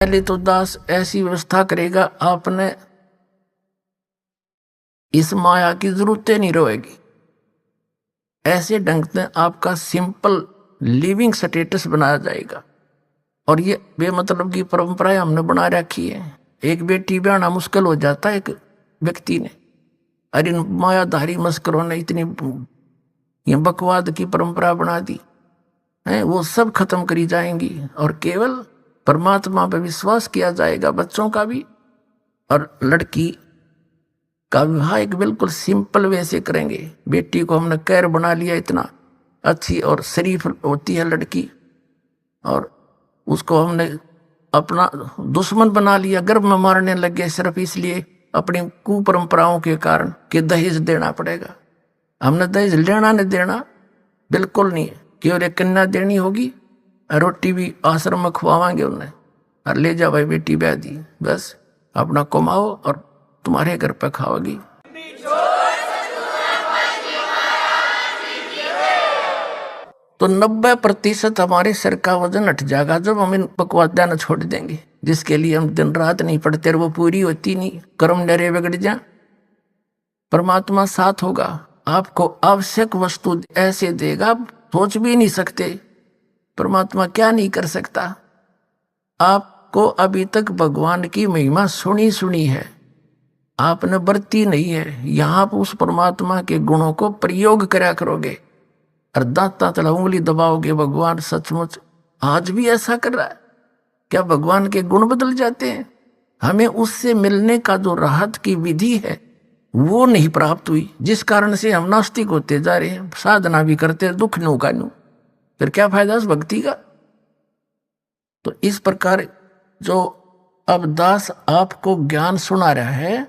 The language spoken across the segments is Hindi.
पहले तो दास ऐसी व्यवस्था करेगा, आपने इस माया की जरूरतें नहीं रहेगी। ऐसे ढंग से आपका सिंपल लिविंग स्टेटस बनाया जाएगा। और ये बेमतलब की परंपराएं हमने बना रखी है। एक बेटी ब्याहना मुश्किल हो जाता है एक व्यक्ति ने, अरे मायाधारी मस्करों ने इतनी ये बकवाद की परंपरा बना दी है, वो सब खत्म करी जाएंगी और केवल परमात्मा पर विश्वास किया जाएगा, बच्चों का भी। और लड़की का विवाह एक बिल्कुल सिंपल वे से करेंगे। बेटी को हमने कैर बना लिया, इतना अच्छी और शरीफ होती है लड़की, और उसको हमने अपना दुश्मन बना लिया, गर्भ में मारने लगे सिर्फ इसलिए अपनी कुपरंपराओं के कारण कि दहेज देना पड़ेगा। हमने दहेज लेना नहीं देना, बिल्कुल नहीं, केवल एक कन्या देनी होगी, रोटी भी आश्रम में खुआवाएंगे उन्हें, और ले जा भाई बेटी ब्याह दी, बस अपना कमाओ और तुम्हारे घर पे खाओगी। तो 90% हमारे सिर का वजन हट जाएगा जब हम इन बकवाद न छोड़ देंगे, जिसके लिए हम दिन रात नहीं पढ़ते, वो पूरी होती नहीं, कर्म डरे बिगड़ जा। परमात्मा साथ होगा, आपको आवश्यक वस्तु ऐसे देगा आप सोच भी नहीं सकते। परमात्मा क्या नहीं कर सकता। आपको अभी तक भगवान की महिमा सुनी है, आपने बरती नहीं है। यहां आप उस परमात्मा के गुणों को प्रयोग करा करोगे और दांता तला उंगली दबाओगे, भगवान सचमुच आज भी ऐसा कर रहा है। क्या भगवान के गुण बदल जाते हैं? हमें उससे मिलने का जो राहत की विधि है वो नहीं प्राप्त हुई, जिस कारण से हम नास्तिक होते जा रहे हैं, साधना भी करते हैं, दुख नु का नु, फिर क्या फायदा उस भक्ति का। तो इस प्रकार जो अब दास आपको ज्ञान सुना रहा है,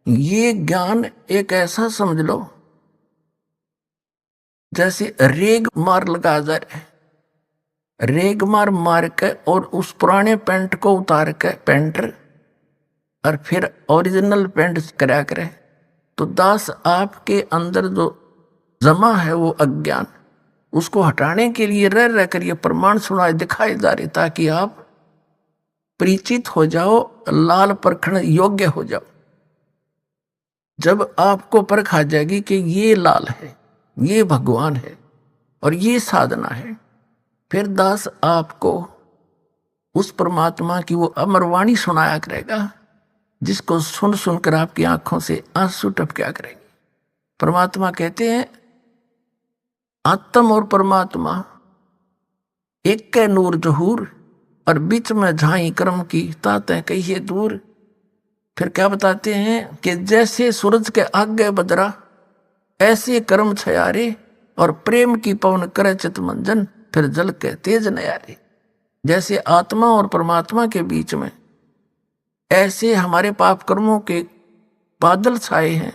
ये ज्ञान एक ऐसा समझ लो जैसे रेग मार लगा जा रहा है, रेग मार के और उस पुराने पेंट को उतार के पेंटर और फिर ओरिजिनल पेंट करा करे। तो दास आपके अंदर जो जमा है वो अज्ञान, उसको हटाने के लिए रह कर ये प्रमाण सुनाए दिखाए जा रहे, ताकि आप परिचित हो जाओ, लाल परखण योग्य हो जाओ। जब आपको परख आ जाएगी कि ये लाल है, ये भगवान है और ये साधना है, फिर दास आपको उस परमात्मा की वो अमरवाणी सुनाया करेगा, जिसको सुन सुनकर आपकी आंखों से आंसू टपका करेंगे। परमात्मा कहते हैं आत्म और परमात्मा एक के नूर जहूर, और बीच में झाई कर्म की ताते कहिए दूर। फिर क्या बताते हैं कि जैसे सूरज के आगे बदरा, ऐसे कर्म छयारे, और प्रेम की पवन करे चित मंजन, फिर जल के तेज नयारे। जैसे आत्मा और परमात्मा के बीच में ऐसे हमारे पाप कर्मों के बादल छाए हैं।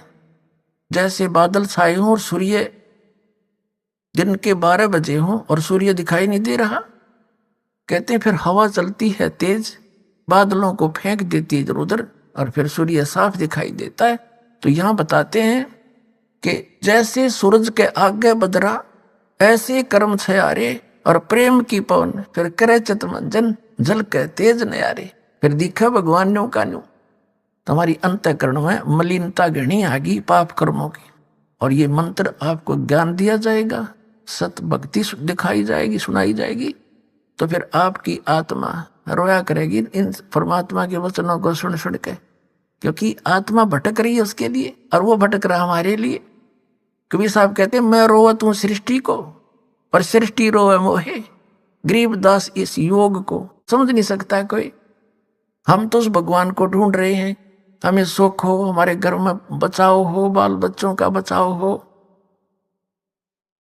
जैसे बादल छाए हों और सूर्य दिन के 12 बजे हों और सूर्य दिखाई नहीं दे रहा, कहते हैं फिर हवा चलती है तेज, बादलों को फेंक देती है इधर उधर, और फिर सूर्य साफ दिखाई देता है। तो यहां बताते हैं कि जैसे सूरज के आगे बदरा, ऐसे कर्म छयारे, और प्रेम की पवन फिर करे चित मंजन, जल के तेज नयारे। फिर दिखा भगवान न्यू का न्यू, तुम्हारी अंतःकरण में मलिनता घनी आगी पाप कर्मों की, और ये मंत्र आपको ज्ञान दिया जाएगा, सत भक्ति दिखाई जाएगी, सुनाई जाएगी। तो फिर आपकी आत्मा रोया करेगी इन परमात्मा के वचनों को सुन सुन के, क्योंकि आत्मा भटक रही है उसके लिए, और वो भटक रहा हमारे लिए। कबीर साहब कहते हैं मैं रोवत हूं सृष्टि को, पर सृष्टि रोवे मोहे। गरीबदास इस योग को समझ नहीं सकता है कोई। हम तो उस भगवान को ढूंढ रहे हैं, हमें सुख हो, हमारे घर में बचाव हो, बाल बच्चों का बचाव हो,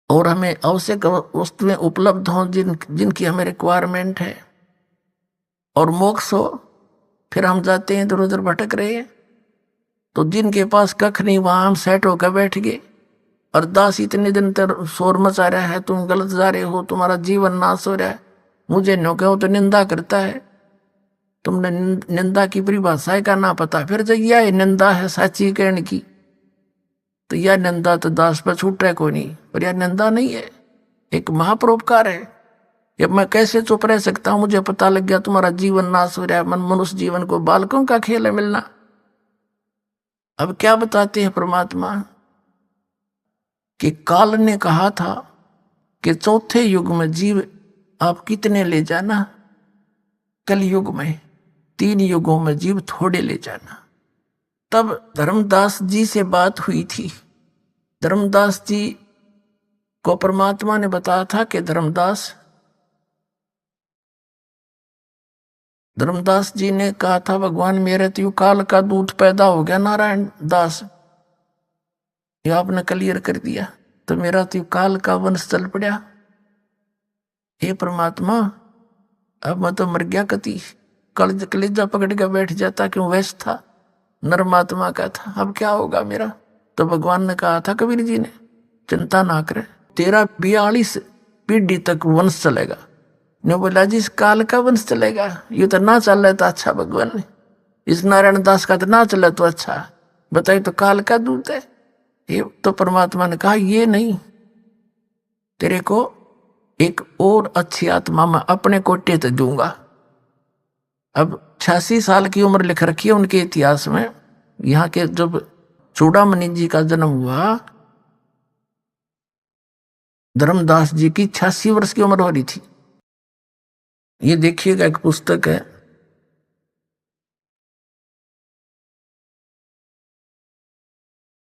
और हमें आवश्यक वस्तुएं उपलब्ध हों जिनकी हमें रिक्वायरमेंट है, और मोक्ष हो। फिर हम जाते हैं इधर उधर भटक रहे हैं। तो जिनके पास कख नहीं वहां हम सेट होकर बैठ गए, और दास इतने दिन तक शोर मचा रहा है, तुम गलत जा रहे हो, तुम्हारा जीवन नाश हो रहा है, मुझे नो कहो तो निंदा करता है। तुमने निंदा की परिभाषा का ना पता, फिर जब यह निंदा है साची कहने की, तो यह निंदा तो दास पर छूट है कोई नहीं, पर यह निंदा नहीं है, एक महापरोपकार है। ये मैं कैसे चुप रह सकता हूं? मुझे पता लग गया तुम्हारा जीवन नाश हो रहा है, मनुष्य जीवन को बालकों का खेल है मिलना। अब क्या बताते हैं परमात्मा कि काल ने कहा था कि चौथे युग में जीव आप कितने ले जाना, कल युग में 3 युगों में जीव थोड़े ले जाना। तब धर्मदास जी से बात हुई थी। धर्मदास जी को परमात्मा ने बताया था कि धर्मदास जी ने कहा था भगवान मेरे तो काल का दूत पैदा हो गया नारायण दास, ये आपने क्लियर कर दिया, तो मेरा तो काल का वंश चल पड़ा। हे परमात्मा अब मैं तो मर गया, कति कलेजा पकड़ के बैठ जाता, क्यों वैस था, नरमात्मा का था, अब क्या होगा मेरा? तो भगवान ने कहा था कबीर जी ने, चिंता ना करे, तेरा 42 पीढ़ी तक वंश चलेगा। ने बोला जी इस काल का वंश चलेगा, ये तो ना चल रहा था अच्छा भगवान ने, इस नारायण दास का तो ना चले तो अच्छा, बताइए तो काल का दूत है ये। तो परमात्मा ने कहा ये नहीं, तेरे को एक और अच्छी आत्मा मैं अपने कोटे तक दूंगा। अब 86 साल की उम्र लिख रखी है उनके इतिहास में। यहाँ के जब चूड़ामणि जी का जन्म हुआ, धर्मदास जी की 86 वर्ष की उम्र हो रही थी। ये देखिएगा एक पुस्तक है,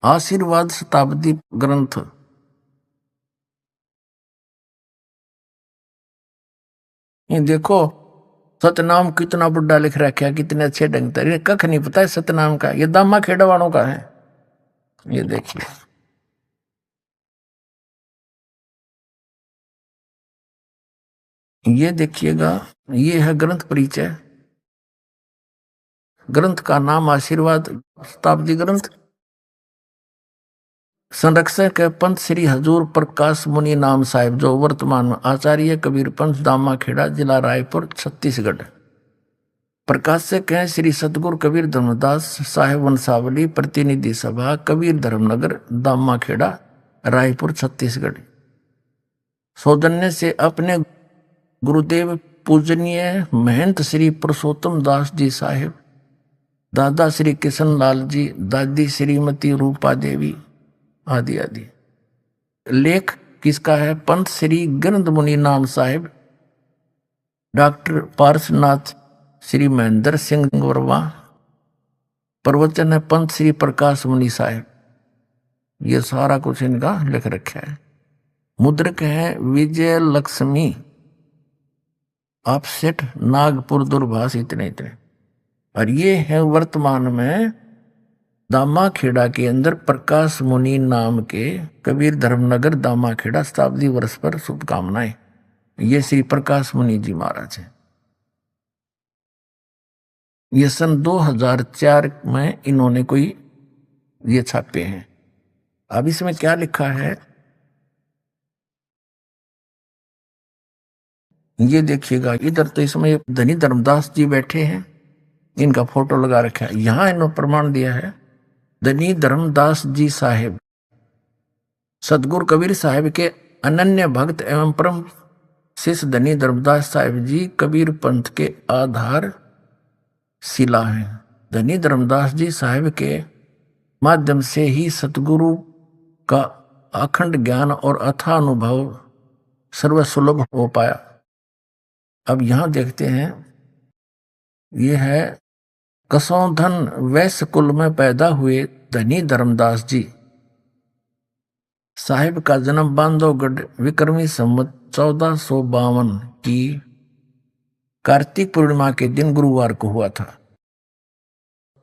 आशीर्वाद शताब्दी ग्रंथ। ये देखो सतनाम कितना बुढ़ा लिख रखा है, कितने अच्छे ढंग से, कख नहीं पता है सतनाम का, ये दामा खेड़ा वालों का है। ये देखिए ये देखिएगा, ये है ग्रंथ परिचय। ग्रंथ का नाम आशीर्वाद शताब्दी ग्रंथ। संरक्षक है पंत श्री हजूर प्रकाश मुनि नाम साहिब, जो वर्तमान में आचार्य कबीर पंथ दामा खेड़ा जिला रायपुर छत्तीसगढ़। प्रकाशक हैं श्री सतगुरु कबीर धर्मदास साहेब वंशावली प्रतिनिधि सभा कबीर धर्मनगर दामा खेड़ा रायपुर छत्तीसगढ़। सौजन्य से अपने गुरुदेव पूजनीय महंत श्री पुरुषोत्तम दास जी साहेब, दादा श्री किशन लाल जी, दादी श्रीमती रूपा देवी आदि आदि। लेख किसका है? पंत श्री गिरंद मुनि नाम साहेब, डॉक्टर पार्शनाथ श्री महेंद्र सिंह वर्मा। प्रवचन है पंत श्री प्रकाश मुनि साहेब। ये सारा कुछ इनका लिख रखा है। मुद्रक है विजय लक्ष्मी ऑफसेट नागपुर दूरभाष इतने इतने। और ये है वर्तमान में दामा खेड़ा के अंदर प्रकाश मुनि नाम के कबीर धर्मनगर दामा खेड़ा शताब्दी वर्ष पर शुभकामनाएं। ये श्री प्रकाश मुनि जी महाराज हैं। ये सन 2004 में इन्होंने कोई ये छापे हैं। अब इसमें क्या लिखा है ये देखिएगा। इधर तो इसमें धनी धर्मदास जी बैठे हैं, इनका फोटो लगा रखा है। यहां इन्होंने प्रमाण दिया है धनी धर्मदास जी साहेब सतगुरु कबीर साहिब के अनन्य भक्त एवं परम शिष्य धनी धर्मदास साहिब जी कबीर पंथ के आधार शिला हैं। धनी धर्मदास जी साहिब के माध्यम से ही सतगुरु का अखंड ज्ञान और अथाह अनुभव सर्वसुलभ हो पाया। अब यहां देखते हैं, यह है कसौधन वैश्य कुल में पैदा हुए धनी धर्मदास जी साहिब का जन्म बांधवगढ़ विक्रमी संवत 1452 की कार्तिक पूर्णिमा के दिन गुरुवार को हुआ था।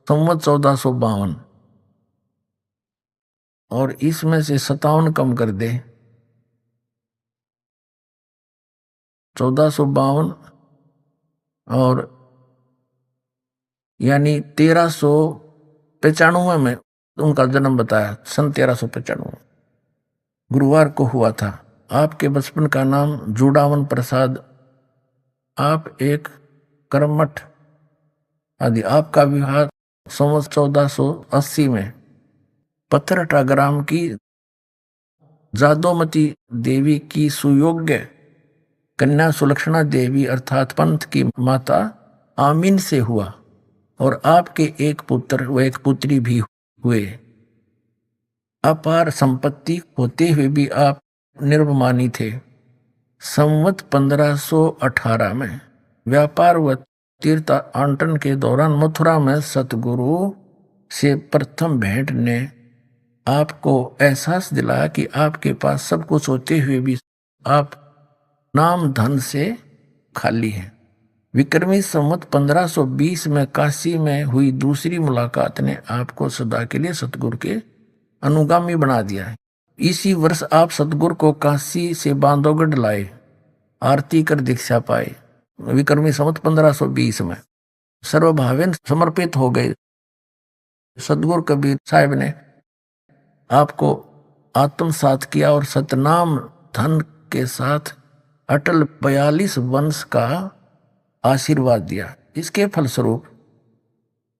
संवत 1452, और इसमें से 57 कम कर दे, 1452 और यानी 1395 में उनका जन्म बताया। सन 1395 गुरुवार को हुआ था। आपके बचपन का नाम जुड़ावन प्रसाद, आप एक कर्मठ आदि। आपका विवाह संवत 1480 में पत्थरटा ग्राम की जादोमती देवी की सुयोग्य कन्या सुलक्षणा देवी अर्थात पंथ की माता आमीन से हुआ और आपके एक पुत्र व एक पुत्री भी हुए। अपार संपत्ति होते हुए भी आप निर्भमानी थे। संवत 1518 में व्यापार व तीर्थ आंटन के दौरान मथुरा में सतगुरु से प्रथम भेंट ने आपको एहसास दिलाया कि आपके पास सब कुछ होते हुए भी आप नाम धन से खाली हैं। विक्रमी संवत 1520 में काशी में हुई दूसरी मुलाकात ने आपको सदा के लिए सतगुरु के अनुगामी बना दिया है। इसी वर्ष आप सतगुरु को काशी से बांधवगढ़ लाए, आरती कर दीक्षा पाए। विक्रमी संवत 1520 में सर्वभावेन समर्पित हो गए। सतगुरु कबीर साहिब ने आपको आत्मसात किया और सतनाम धन के साथ अटल 42 वंश का आशीर्वाद दिया। इसके फलस्वरूप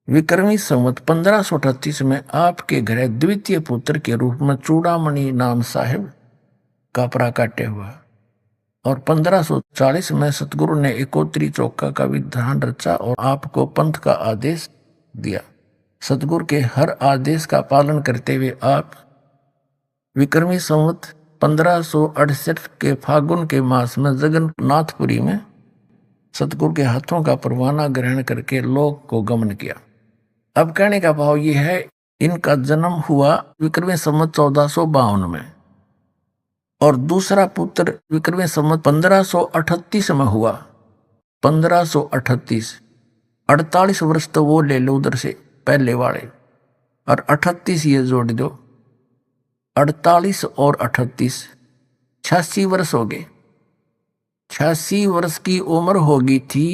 विक्रमी संवत 1538 में आपके घर द्वितीय पुत्र के रूप में चूड़ामणि नाम साहिब का प्राकट्य हुआ और 1540 में सतगुरु ने एकोत्री चौका का विधान रचा और आपको पंथ का आदेश दिया। सतगुरु के हर आदेश का पालन करते हुए आप विक्रमी संवत 1568 के फागुन के मास में जगन्नाथपुरी में सतगुरु के हाथों का परवाना ग्रहण करके लोक को गमन किया। अब कहने का भाव ये है, इनका जन्म हुआ विक्रमी संवत 1452 में और दूसरा पुत्र विक्रमी संवत 1538 में हुआ। 1538 48 वर्ष तो वो ले लो उधर से पहले वाले और 38 ये जोड़ दो, 48 और 38 86 वर्ष हो गए। 86 वर्ष की उम्र होगी थी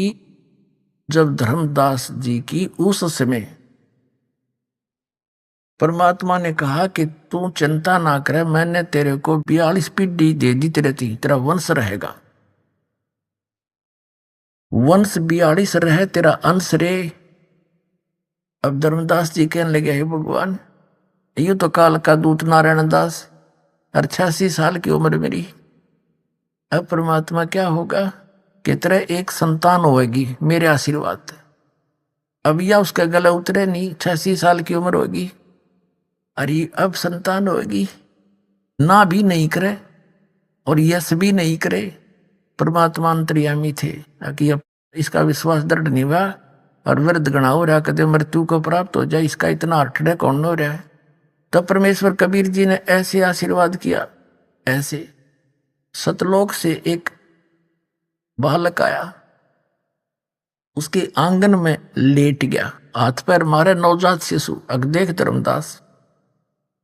जब धर्मदास जी की उस समय परमात्मा ने कहा कि तू चिंता ना करे, मैंने तेरे को 42 पीढ़ी दे दी, तेरा वंश रहेगा, वंश 42 रहे, तेरा अंश रे। अब धर्मदास जी कहने लगे, हे भगवान, यूं तो काल का दूत नारायण दास और 86 साल की उम्र मेरी, अब परमात्मा क्या होगा कि तेरा एक संतान होगी मेरे आशीर्वाद। अब या उसका गला उतरे नहीं, 86 साल की उम्र होगी, अरे अब संतान होगी, ना भी नहीं करे और यश भी नहीं करे। परमात्मा अंतर्यामी थे कि अब इसका विश्वास दृढ़ नहीं हुआ और वृद्ध गणा हो रहा, कदे मृत्यु को प्राप्त हो जाए, इसका इतना अठड़े कौन हो रहा है। तब परमेश्वर कबीर जी ने ऐसे आशीर्वाद किया। ऐसे सतलोक से एक बालक आया, उसके आंगन में लेट गया, हाथ पैर मारे, नवजात शिशु। अग देख धर्मदास,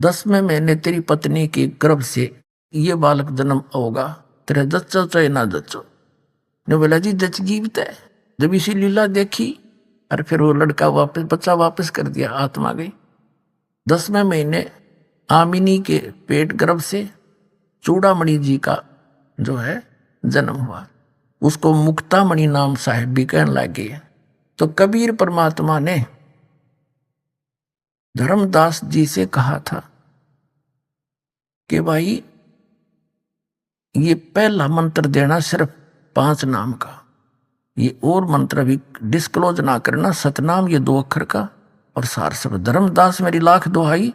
10वें महीने तेरी पत्नी के गर्भ से ये बालक जन्म होगा, तेरा जच्चो चाहे ना जच्चो। ने बोला जी जच जीवित है। जब इसी लीला देखी और फिर वो लड़का वापस, बच्चा वापस कर दिया, आत्मा गई। 10वें महीने आमिनी के पेट गर्भ से चूड़ामणि जी का जो है जन्म हुआ। उसको मुक्तामणि नाम साहिब भी कहने लगे। तो कबीर परमात्मा ने धर्मदास जी से कहा था कि भाई ये पहला मंत्र देना सिर्फ 5 नाम का, ये और मंत्र भी डिस्क्लोज ना करना। सतनाम ये 2 अक्षर का और सार शब्द। धर्मदास मेरी लाख दुहाई,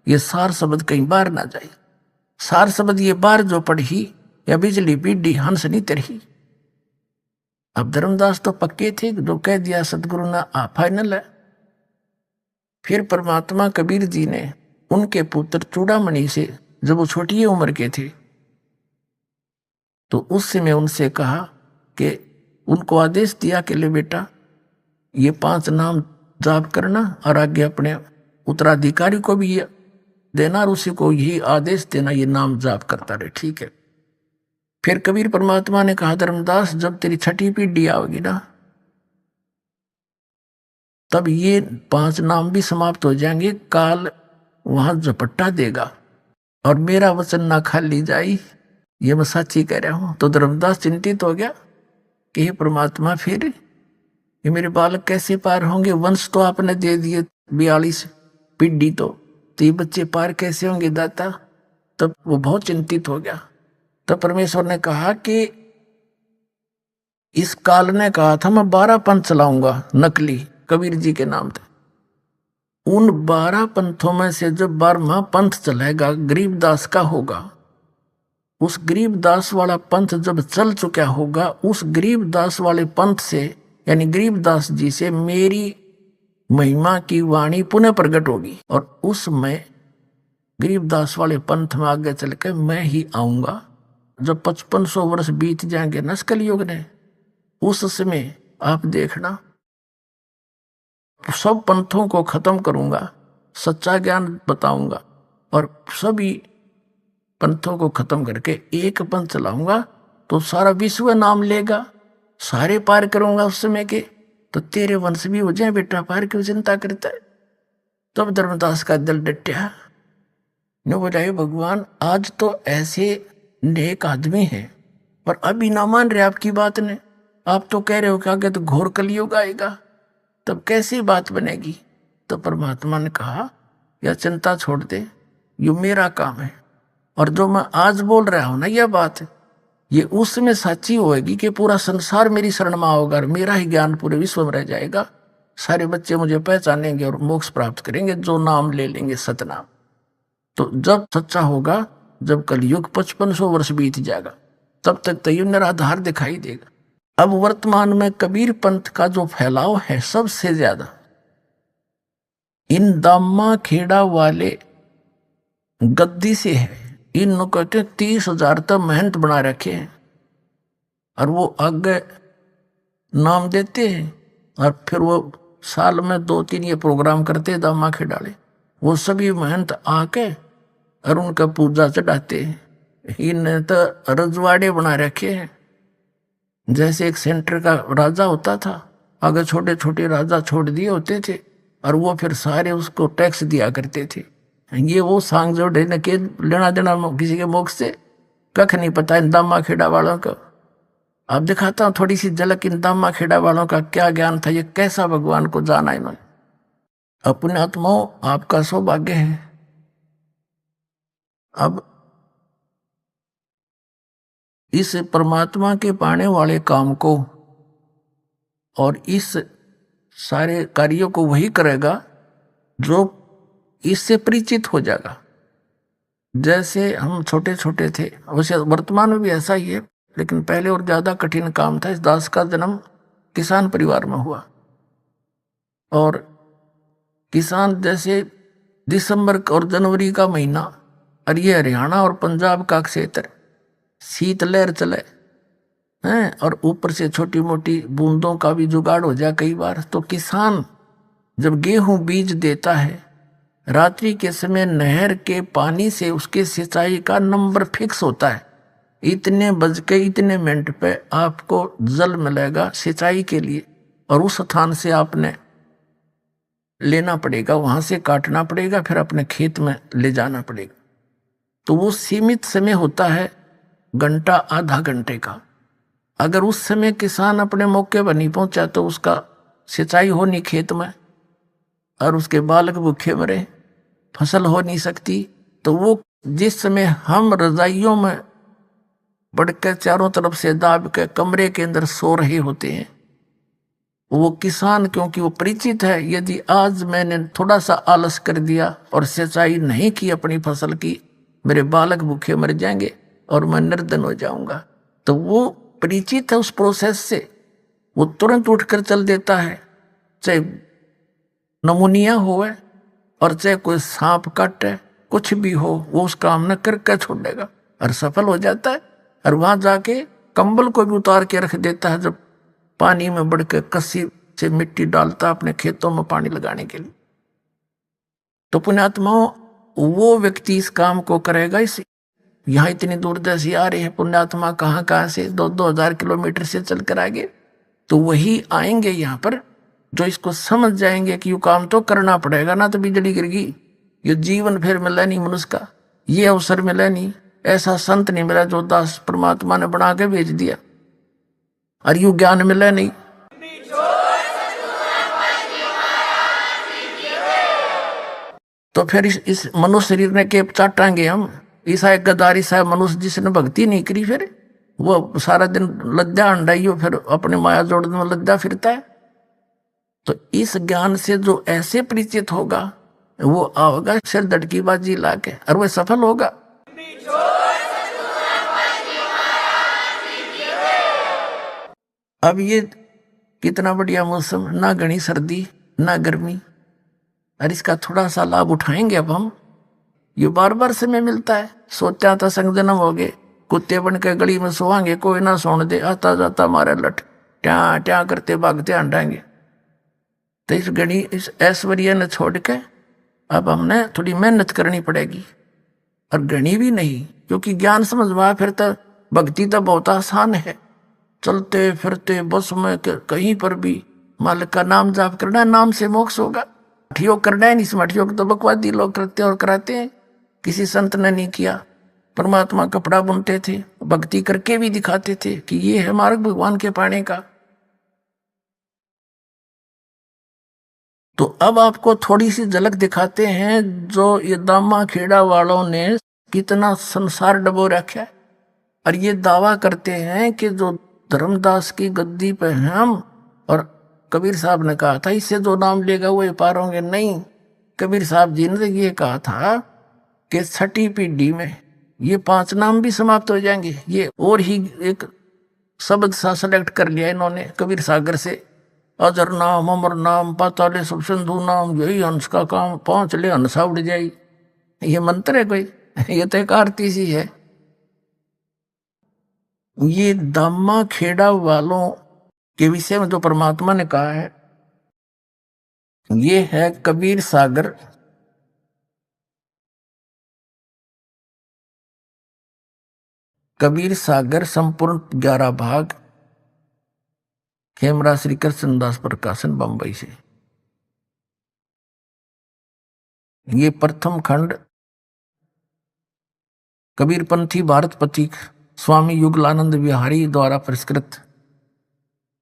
ये सार शब्द कहीं बाहर ना जाए। सार शब्द ये बाहर जो पढ़ी या बिजली पीढ़ी हंस नहीं तरही। अब धर्मदास तो पक्के थे, जो कह दिया सतगुरु ने आ फाइनल है। फिर परमात्मा कबीर जी ने उनके पुत्र चूड़ामणि से, जब वो छोटी उम्र के थे, तो उस समय उनसे कहा कि उनको आदेश दिया कि ले बेटा ये 5 नाम जाप करना और आगे अपने उत्तराधिकारी को भी ये देना और उसी को यही आदेश देना, ये नाम जाप करता रहे, ठीक है। फिर कबीर परमात्मा ने कहा धर्मदास, जब तेरी 6ठी पीढ़ी आओगी ना, तब ये 5 नाम भी समाप्त हो जाएंगे, काल वहां झपट्टा देगा और मेरा वचन ना खाली जाई, ये मैं सच्ची कह रहा हूं। तो धर्मदास चिंतित हो गया कि हे परमात्मा, फिर ये मेरे बालक कैसे पार होंगे? वंश तो आपने दे दिए 42 पीढ़ी, तो ये बच्चे पार कैसे होंगे दाता? तब वो बहुत चिंतित हो गया। तब परमेश्वर ने कहा कि इस काल ने कहा था मैं 12 पंथ चलाऊंगा नकली कबीर जी के नाम पे। उन 12 पंथों में से जब 12वां पंथ चलेगा गरीबदास का होगा। उस गरीबदास वाला पंथ जब चल चुका होगा, उस गरीबदास वाले पंथ से यानी गरीबदास जी से मेरी महिमा की वाणी पुनः प्रकट होगी और उसमें गरीबदास वाले पंथ में आगे चल के मैं ही आऊंगा। जब 5500 वर्ष बीत जाएंगे न कलयुग ने, उस समय आप देखना सब पंथों को खत्म करूंगा, सच्चा ज्ञान बताऊंगा और सभी पंथों को खत्म करके एक पंथ चलाऊंगा तो सारा विश्व नाम लेगा, सारे पार करूंगा उस समय के। तो तेरे वंश भी हो जाए बेटा, पार क्यों चिंता करता है। तब धर्मदास का दिल डटया, नो बोला भगवान आज तो ऐसे नेक आदमी हैं पर अभी ना मान रहे आपकी बात ने। आप तो कह रहे हो कि आगे तो घोर कलयुग आएगा, तब कैसी बात बनेगी। तो परमात्मा ने कहा यह चिंता छोड़ दे, ये मेरा काम है और जो मैं आज बोल रहा हूं ना यह बात ये उसमें सच्ची होगी कि पूरा संसार मेरी शरण में होगा और मेरा ही ज्ञान पूरे विश्व में रह जाएगा। सारे बच्चे मुझे पहचानेंगे और मोक्ष प्राप्त करेंगे जो नाम ले लेंगे सतनाम। तो जब सच्चा होगा, जब कलयुग 5500 वर्ष बीत जाएगा, तब तक तो ये निराधार दिखाई देगा। अब वर्तमान में कबीर पंथ का जो फैलाव है सबसे ज्यादा इन दामा खेड़ा वाले गद्दी से है। इन कहते 30,000 तक महंत बना रखे हैं और वो आगे नाम देते हैं और फिर वो साल में 2-3 ये प्रोग्राम करते दामा खेड़ाले। वो सभी महंत आके और उनका पूजा चढ़ाते हैं। इन्हें तो रजवाड़े बना रखे हैं, जैसे एक सेंटर का राजा होता था, आगे छोटे छोटे राजा छोड़ दिए होते थे और वो फिर सारे उसको टैक्स दिया करते थे। ये वो सांग जोड़े न के लेना देना किसी के मोक्ष से कख नहीं पता इन दामा खेड़ा वालों को। अब दिखाता हूँ थोड़ी सी झलक इन दामा खेड़ा वालों का क्या ज्ञान था, ये कैसा भगवान को जाना इन्होंने। अपने आत्माओं आपका सौभाग्य है। अब इस परमात्मा के पाने वाले काम को और इस सारे कार्यों को वही करेगा जो इससे परिचित हो जाएगा। जैसे हम छोटे छोटे थे, वैसे वर्तमान में भी ऐसा ही है, लेकिन पहले और ज्यादा कठिन काम था। इस दास का जन्म किसान परिवार में हुआ और किसान जैसे दिसंबर और जनवरी का महीना और ये हरियाणा और पंजाब का क्षेत्र शीत लहर चले हैं और ऊपर से छोटी मोटी बूंदों का भी जुगाड़ हो जाए कई बार। तो किसान जब गेहूं बीज देता है, रात्रि के समय नहर के पानी से उसके सिंचाई का नंबर फिक्स होता है। इतने बज के इतने मिनट पे आपको जल मिलेगा सिंचाई के लिए और उस स्थान से आपने लेना पड़ेगा, वहां से काटना पड़ेगा, फिर अपने खेत में ले जाना पड़ेगा। तो वो सीमित समय होता है, घंटा आधा घंटे का। अगर उस समय किसान अपने मौके पर नहीं पहुंचा तो उसका सिंचाई हो नहीं खेत में और उसके बालक भूखे मरे, फसल हो नहीं सकती। तो वो जिस समय हम रजाइयों में बढ़कर चारों तरफ से दाब के कमरे के अंदर सो रहे होते हैं, वो किसान क्योंकि वो परिचित है, यदि आज मैंने थोड़ा सा आलस कर दिया और सिंचाई नहीं की अपनी फसल की, मेरे बालक भूखे मर जाएंगे और मैं निर्धन हो जाऊंगा। तो वो परिचित है उस प्रोसेस से, वो तुरंत उठकर चल देता है, चाहे नमूनिया हो और चाहे कोई सांप काटे, कुछ भी हो, वो उस काम न करके छोड़ेगा और सफल हो जाता है। और वहां जाके कंबल को भी उतार के रख देता है, जब पानी में बढ़ के कस्सी से मिट्टी डालता अपने खेतों में पानी लगाने के लिए। तो पुण्यात्माओं वो व्यक्ति इस काम को करेगा। इस यहाँ इतनी दूर से आ रहे हैं पुण्यात्मा, कहाँ से 2-2 हजार किलोमीटर से चल कर आगे, तो वही आएंगे यहाँ पर जो इसको समझ जाएंगे कि ये काम तो करना पड़ेगा, ना तो बिजली गिरगी, ये जीवन फिर मिला नहीं मनुष्य का, ये अवसर मिला नहीं, ऐसा संत नहीं मिला जो दास परमात्मा ने बना के भेज दिया, और यू ज्ञान मिला नहीं। तो फिर इस मनुष्य शरीर ने के चाटांगे हम, ईसा एक गद्दारी साहब मनुष्य जिसने भक्ति नहीं करी, फिर वो सारा दिन लज्जा अंडाइयो, फिर अपने माया जोड़ने में लज्जा फिरता है। तो इस ज्ञान से जो ऐसे परिचित होगा वो आओगा सिर दड़की बाजी लाके, और वह सफल होगा। अब ये कितना बढ़िया मौसम, ना घनी सर्दी ना गर्मी, और इसका थोड़ा सा लाभ उठाएंगे अब हम। ये बार बार समय मिलता है। सोचा था संग जन्म हो गए, कुत्ते बन के गली में सोवांगे, कोई ना सोने दे, आता जाता मारे लठ ट्या ट्या करते भागते हंडाएंगे। तो इस गणी इस ऐश्वर्य ने छोड़ के अब हमने थोड़ी मेहनत करनी पड़ेगी, और गणी भी नहीं, क्योंकि ज्ञान समझ में आया फिर तो भक्ति तो बहुत आसान है। चलते फिरते बस में कहीं पर भी मालिक का नाम जाप करना, नाम से मोक्ष होगा। मठियोग करना है, नहीं मठियोग तो बकवादी लोग करते और कराते हैं, किसी संत ने नहीं किया। परमात्मा कपड़ा बुनते थे, भक्ति करके भी दिखाते थे कि ये है मार्ग भगवान के पाने का। तो अब आपको थोड़ी सी झलक दिखाते हैं जो ये दामा खेड़ा वालों ने कितना संसार डबो रखा है, और ये दावा करते हैं कि जो धर्मदास की गद्दी पे हम, और कबीर साहब ने कहा था इससे जो नाम लेगा वो पार होंगे। नहीं, कबीर साहब जी ने ये कहा था कि छठी पीढ़ी में ये 5 नाम भी समाप्त हो जाएंगे। ये और ही एक शब्द सा सेलेक्ट कर लिया इन्होंने कबीर सागर से, अजर नाम अमर नाम पाताले सब सिंधु नाम, यही हंस का काम 5 ले हंसा उड़ जाई। ये मंत्र है कोई? ये तो एक आरती सी है। ये दामा खेड़ा वालों के विषय में जो परमात्मा ने कहा है, ये है कबीर सागर संपूर्ण 11 भाग, खेमरा श्री कृष्णदास प्रकाशन बंबई से। ये प्रथम खंड कबीरपंथी भारतपति स्वामी युगलानंद बिहारी द्वारा परिष्कृत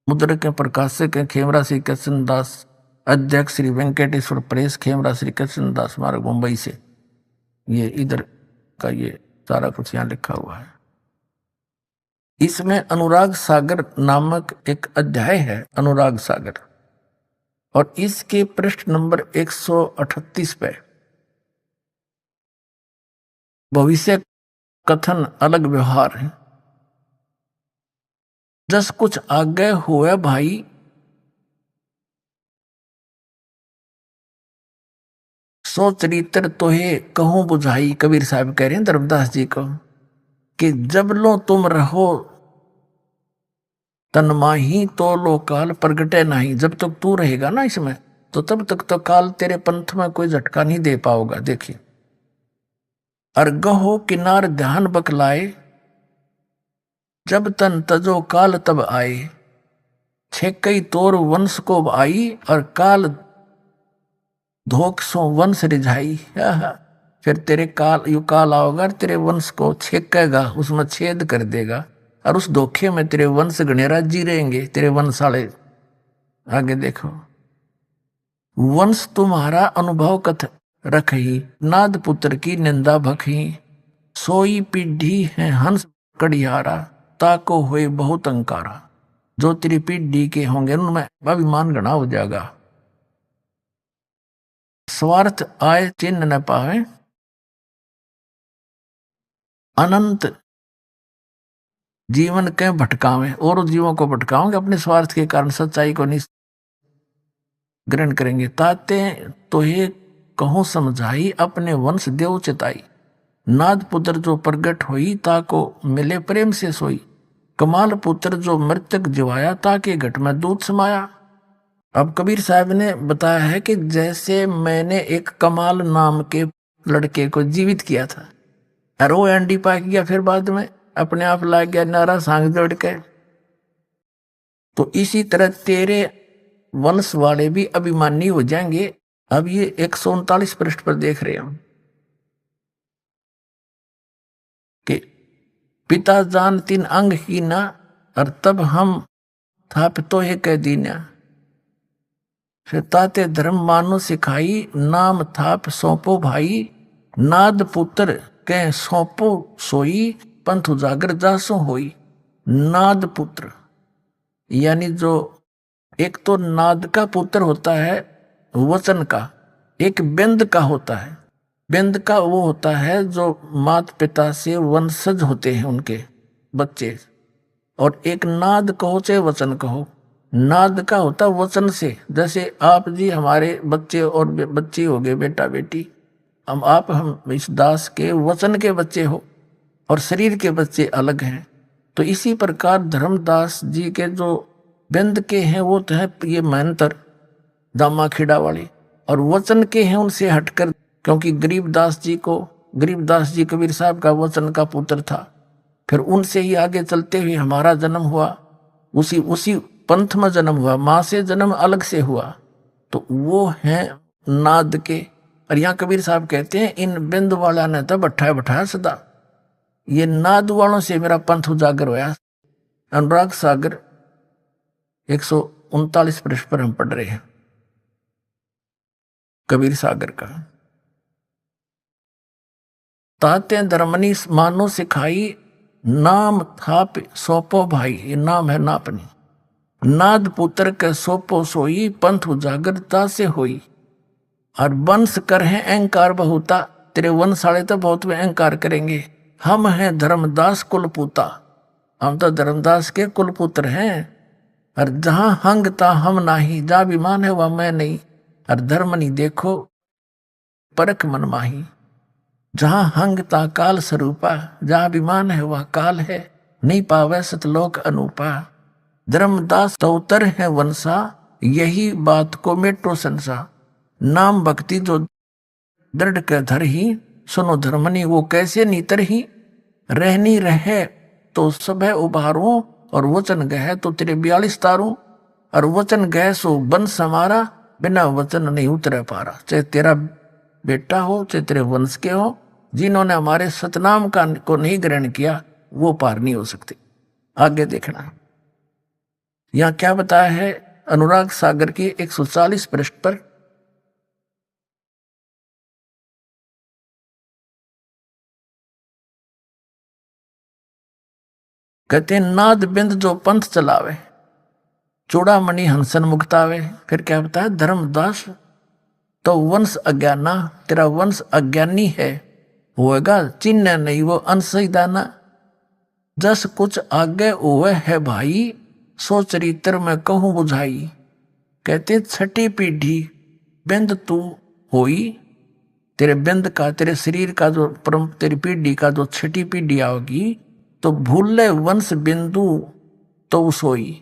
मुद्रक के प्रकाशक है खेमरा श्री कृष्णदास, अध्यक्ष श्री वेंकटेश्वर प्रेस, खेमरा श्री कृष्णदास मार्ग मुंबई से। ये इधर का ये सारा कुछ यहाँ लिखा हुआ है। इसमें अनुराग सागर नामक एक अध्याय है, अनुराग सागर, और इसके पृष्ठ नंबर 138 पे भविष्य कथन अलग व्यवहार है। जस कुछ आगे हुआ भाई, सो चरित्र तोहे कहूं बुझाई। कबीर साहब कह रहे हैं धर्मदास जी को कि जब लो तुम रहो तन माही तो लो काल प्रगटे नहीं। जब तक तू रहेगा ना इसमें, तो तब तक तो काल तेरे पंथ में कोई झटका नहीं दे पाओगा। देखिए, अर्गहो किनार ध्यान बकलाए, जब तन तजो काल तब आए। छेकई तोर वंश को आई, और काल धोख सो वंश रिझाई। फिर तेरे यू काल आओगा, तेरे वंश को छेकेगा, उसमें छेद कर देगा, और उस धोखे में तेरे वंश गणेरा जी रहेंगे, तेरे वंशाले। आगे देखो, वंश तुम्हारा अनुभव कथ रखही, नाद पुत्र की निंदा भखही। सोई पीढ़ी है हंस कड़ियारा, ताको हुए बहुत अंकारा। जो तेरी पीढ़ी के होंगे उनमें अभिमान गणा हो जाएगा। स्वार्थ आय चिन्ह न पावे, अनंत जीवन के भटकावे। और जीवों को भटकाओगे अपने स्वार्थ के कारण, सच्चाई को नहीं ग्रहण करेंगे। ताते तो ये कहूं समझाई, अपने वंश देव चिताई। नाद पुत्र जो प्रगट हुई, ताको मिले प्रेम से सोई। कमाल पुत्र जो मृतक जिवाया, ताके घट में दूध समाया। अब कबीर साहब ने बताया है कि जैसे मैंने एक कमाल नाम के लड़के को जीवित किया था, और वो एंडी पा गया, फिर बाद में अपने आप ला गया नारा सांग जोड़ के। तो इसी तरह तेरे वंश वाले भी अभिमानी हो जाएंगे। अब ये 139 पृष्ठ पर देख रहे हम कि पिता जान 3 अंग की ना, और तब हम थाप तो है कह दीना। फिर ताते धर्म मानो सिखाई, नाम थाप सौंपो भाई। नाद पुत्र कह सौंपो सोई, पंथ उजागर जासो होई। नाद पुत्र, यानी जो एक तो नाद का पुत्र होता है वचन का, एक बिंद का होता है। बिंद का वो होता है जो माता पिता से वंशज होते हैं उनके बच्चे, और एक नाद कहो चाहे वचन कहो, नाद का होता वचन से। जैसे आप जी हमारे बच्चे और बच्ची हो गए, बेटा बेटी, हम इस दास के वचन के बच्चे हो और शरीर के बच्चे अलग हैं। तो इसी प्रकार धर्मदास जी के जो बिंद के हैं वो तो है ये महंतर दामा खेड़ा वाले, और वचन के हैं उनसे हटकर, क्योंकि गरीबदास जी कबीर साहब का वचन का पुत्र था। फिर उनसे ही आगे चलते हुए हमारा जन्म हुआ, उसी पंथ में जन्म हुआ, माँ से जन्म अलग से हुआ, तो वो है नाद के। और यहाँ कबीर साहब कहते हैं इन बिंद वाला ने तो बैठाया सदा, ये नाद वालों से मेरा पंथ उजागर होया। अनुराग सागर 139 पृष्ठ पर हम पढ़ रहे हैं कबीर सागर का। ताते धर्मनी मानो सिखाई, नाम थाप सोपो भाई, ये नाम है नापनी। नाद पुत्र के सोपो सोई, पंथ उजागरता से होई। और वंश कर है अहंकार बहुता, तेरे वंश वाले तो बहुत में अहंकार करेंगे। हम हैं धर्मदास कुलपुता, हम तो धर्मदास के कुलपुत्र हैं। और जहां हंगता हम नाही, जहां विमान है वह मैं नहीं। और धर्म नहीं देखो परख मन माही, जहां हंगता काल स्वरूपा, जहां विमान है वह काल है। नहीं पावे सतलोक अनूपा, धर्मदास तौतर है वंशा, यही बात को मेटो संसा। नाम भक्ति जो दृढ़ के धर ही, सुनो धर्मनी वो कैसे नीतर ही। रहनी रहे तो सब है उभारूं, और वचन गह तो तेरे 42 तारूं। और वचन गह सो वंश हमारा, बिना वचन नहीं उतरे पारा। चाहे तेरा बेटा हो चाहे तेरे वंश के हो, जिन्होंने हमारे सतनाम का को नहीं ग्रहण किया वो पार नहीं हो सकते। आगे देखना यहाँ क्या बताया है अनुराग सागर की 140 पृष्ठ पर। कहते नाद बिंद जो पंथ चलावे, चूड़ामणि हंसन मुक्तावे। फिर क्या बताया धर्मदास तो वंश अज्ञाना, तेरा वंश अज्ञानी है, होएगा चिन्ह नहीं वो अंशही दाना। जस कुछ आगे हुए है भाई, सो चरित्र में कहूं बुझाई। कहते छठी पीढ़ी बिंद तू होई, तेरे बिंद का तेरे शरीर का जो परम तेरी पीढ़ी का जो छठी पीढ़ी आओगी, तो भूले वंश बिंदु तो सोई।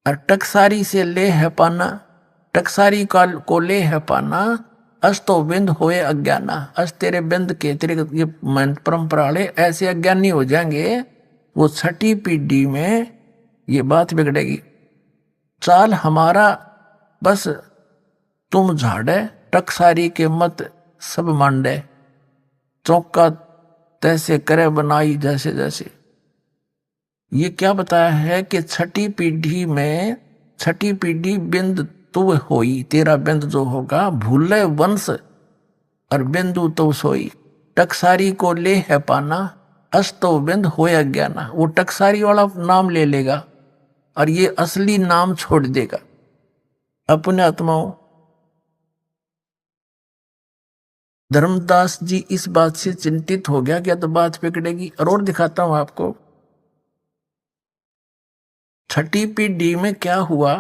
और टकसारी से ले है पाना, टकसारी को ले है पाना। अस तो बिंद होए अज्ञाना, अस तेरे बिंद के तेरे ये परंपरा वाले ऐसे अज्ञानी हो जाएंगे, वो छठी पीढ़ी में ये बात बिगड़ेगी। चाल हमारा बस तुम झाड़े, टकसारी के मत सब मांडे। चौका तैसे करे बनाई जैसे जैसे। ये क्या बताया है कि छठी पीढ़ी बिंद तू होई, तेरा बिंद जो होगा भूले वंश और बिंदु तो सोई। टकसारी को ले है पाना, अस्तो बिंद होए अज्ञाना। वो टकसारी वाला नाम ले लेगा और ये असली नाम छोड़ देगा। अपने आत्माओं धर्मदास जी इस बात से चिंतित हो गया क्या तो बात बिगड़ेगी। और दिखाता हूं आपको छठी पीढ़ी में क्या हुआ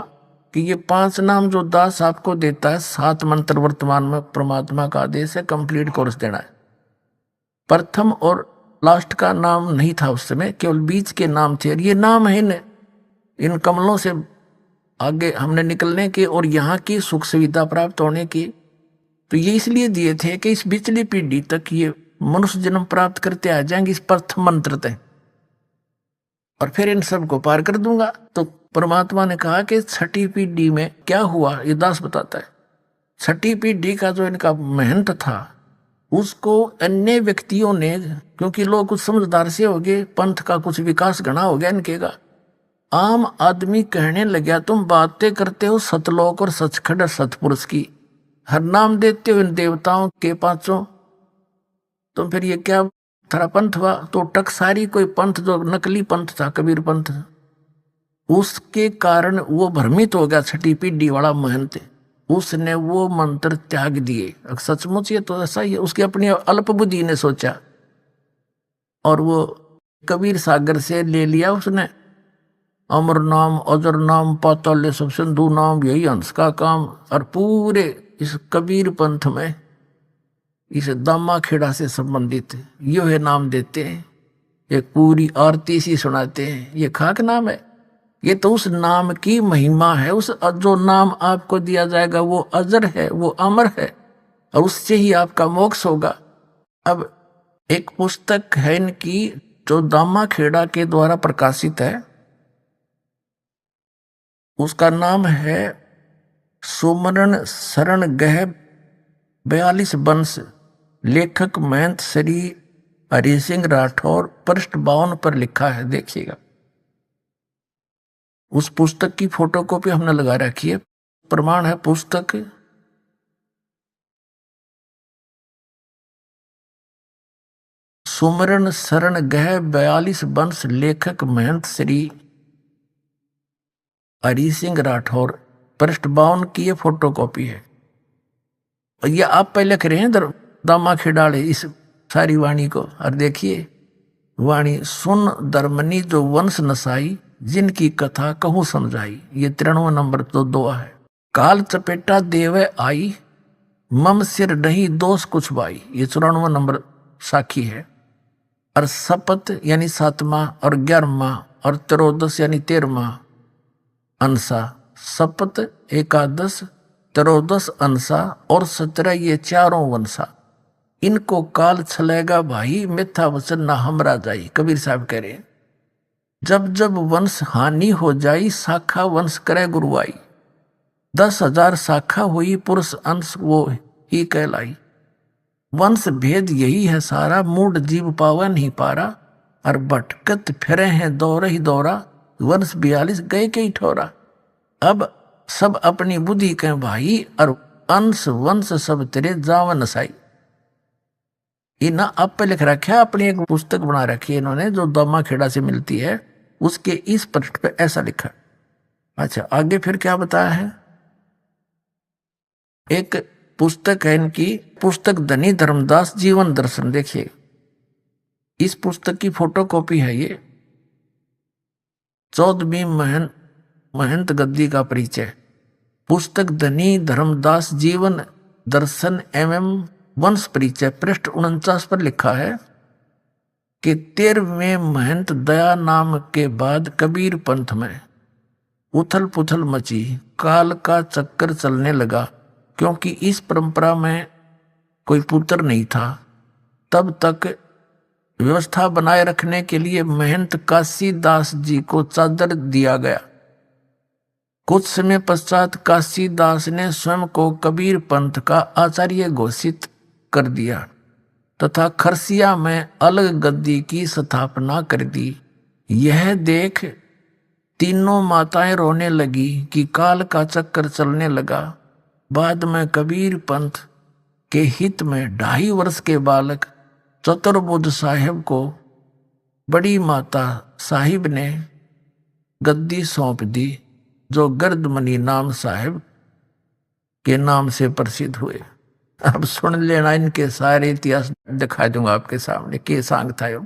कि ये 5 नाम जो दास आपको देता है, 7 मंत्र वर्तमान में परमात्मा का आदेश है कंप्लीट कोर्स देना है। प्रथम और लास्ट का नाम नहीं था उस समय, केवल बीच के नाम थे। और ये नाम है इन कमलों से आगे हमने निकलने के और यहाँ की सुख सुविधा प्राप्त होने की। तो ये इसलिए दिए थे कि इस पिछली पीढ़ी तक ये मनुष्य जन्म प्राप्त करते आ जाएंगे इस प्रथम मंत्र तक, और फिर इन सब को पार कर दूंगा। तो परमात्मा ने कहा कि छठी पीढ़ी में क्या हुआ ये दास बताता है। छठी पीढ़ी का जो इनका महंत था उसको अन्य व्यक्तियों ने, क्योंकि लोग कुछ समझदार से हो गए, पंथ का कुछ विकास घना हो गया इनके का, आम आदमी कहने लगा तुम बातें करते हो सतलोक और सचखंड सतपुरुष की, हर नाम देते हो इन देवताओं के 5। तुम फिर ये क्या थारा पंथ हुआ तो टकसारी कोई पंथ जो नकली पंथ था, कबीर पंथ, उसके कारण वो भ्रमित हो गया। छठी पीढ़ी वाला महंत, उसने वो मंत्र त्याग दिए। सचमुच ये तो ऐसा ही है, उसकी अपनी अल्प बुद्धि ने सोचा और वो कबीर सागर से ले लिया उसने। अमर नाम, अजर नाम, पाताल सब सिंधु नाम, यही हंस का काम। और पूरे इस कबीर पंथ में इस दामा खेड़ा से संबंधित यो है नाम देते हैं, एक पूरी आरती सी सुनाते हैं। ये खाक नाम है, ये तो उस नाम की महिमा है। उस जो नाम आपको दिया जाएगा वो अजर है, वो अमर है, और उससे ही आपका मोक्ष होगा। अब एक पुस्तक है इनकी जो दामा खेड़ा के द्वारा प्रकाशित है, उसका नाम है सुमरण शरण गह 42 वंश, लेखक महंत श्री हरि सिंह राठौर, पृष्ठ 52 पर लिखा है। देखिएगा, उस पुस्तक की फोटोकॉपी हमने लगा रखी है, प्रमाण है पुस्तक सुमरण शरण गह 42 वंश, लेखक महंत श्री हरि सिंह राठौर, पृष्ठ 52 की ये फोटोकॉपी है। और ये आप पहले लिख रहे हैं दामा खेड़ाले इस सारी वाणी को। और देखिए वाणी, सुन धर्मनी जो वंश नसाई, जिनकी कथा कहूं समझाई। ये 93 नंबर तो दुआ है। काल चपेटा देवे आई, मम सिर नहीं दोष कुछ बाई। ये 94 नंबर साखी है। और सपत यानी 7वां, और 11वां, और 13 यानी 13वां अंसा। सपत, एकादश, 13 अंसा और 17 ये चारों वंशा। इनको काल छलेगा भाई, मिथ्या वचन ना हमरा जाई। कबीर साहब कह रहे हैं, जब जब वंश हानि हो जाई, शाखा वंश करे गुरुआई। 10,000 शाखा हुई, पुरुष अंश वो ही कहलाई। वंश भेद यही है सारा, मूड जीव पावा नहीं पारा। और भटकत फिरे हैं दौर ही दौरा, वंश 42 गए के ही ठोरा। अब सब अपनी बुद्धि के भाई, और अंश वंश सब तेरे जावन साई। ये ना आप पे लिख रखा है, अपनी एक पुस्तक बना रखी है इन्होंने जो दामा खेड़ा से मिलती है, उसके इस पृष्ठ पे ऐसा लिखा। अच्छा, आगे फिर क्या बताया है। एक पुस्तक है इनकी, पुस्तक धनी धर्मदास जीवन दर्शन। देखिए, इस पुस्तक की फोटोकॉपी है ये। 14वीं महंत गद्दी का परिचय, पुस्तक धनी धर्मदास जीवन दर्शन एवं वंश परिचय, पृष्ठ 49 पर लिखा है कि 13वें महंत दया नाम के बाद कबीर पंथ में उथल पुथल मची, काल का चक्कर चलने लगा। क्योंकि इस परंपरा में कोई पुत्र नहीं था, तब तक व्यवस्था बनाए रखने के लिए महंत काशी दास जी को चादर दिया गया। कुछ समय पश्चात काशी दास ने स्वयं को कबीर पंथ का आचार्य घोषित कर दिया तथा खरसिया में अलग गद्दी की स्थापना कर दी। यह देख तीनों माताएं रोने लगी कि काल का चक्कर चलने लगा। बाद में कबीर पंथ के हित में 2.5 वर्ष के बालक चतुर्बुद्ध साहिब को बड़ी माता साहिब ने गद्दी सौंप दी, जो गर्दमनी नाम साहिब के नाम से प्रसिद्ध हुए। अब सुन लेना, इनके सारे इतिहास दिखा दूंगा आपके सामने, के सांग था यो।